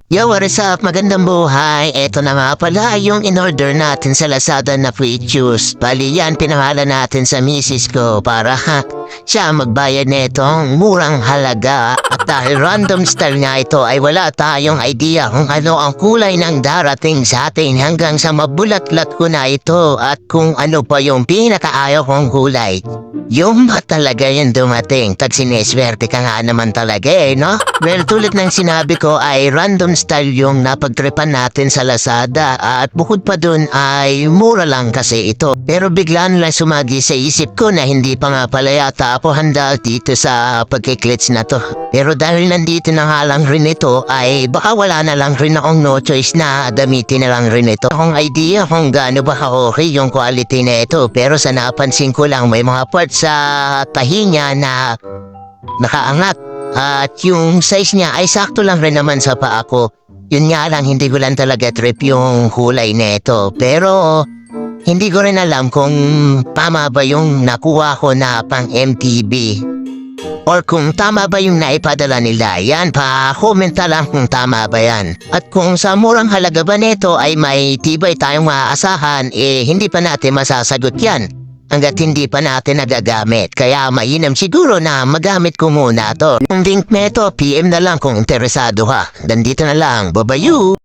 Yo, what is up? Magandang buhay. Eto na nga pala yung in-order natin sa Lazada na free juice. Bali yan, pinangalan natin sa misis ko para siya magbayad netong murang halaga. At dahil random style nga ito ay wala tayong idea kung ano ang kulay ng darating sa atin hanggang sa mabulatlat ko na ito at kung ano pa yung pinakaayaw kong kulay. Yung ba talaga yung dumating? Tag sineswerte ka nga naman talaga no? Well, tulad ng sinabi ko ay random style yung napagtripan natin sa Lazada at bukod pa dun ay mura lang kasi ito. Pero bigla lang sumagi sa isip ko na hindi pa nga pala yata ako handa dito sa pagkiklits na to. Pero dahil nandito na nga lang rin ito ay baka wala na lang rin akong no choice na gamitin na lang rin ito. Akong idea kung gaano ba okay yung quality na ito pero sa napansin ko lang may mga parts sa tahi niya na nakaangat. At yung size niya ay sakto lang rin naman sa paa ko. Yun nga lang, hindi ko lang talaga trip yung kulay nito. Pero hindi ko rin alam kung tama ba yung nakuha ko na pang MTB. Or kung tama ba yung naipadala nila. Yan, pa-comment na lang kung tama ba yan. At kung sa murang halaga ba nito ay may tibay tayong maaasahan, hindi pa natin masasagot yan. Hanggat hindi pa natin nagagamit. Kaya mainam siguro na magamit ko muna to. Yung link nito, PM na lang kung interesado ka. Nandito na lang. Babayu!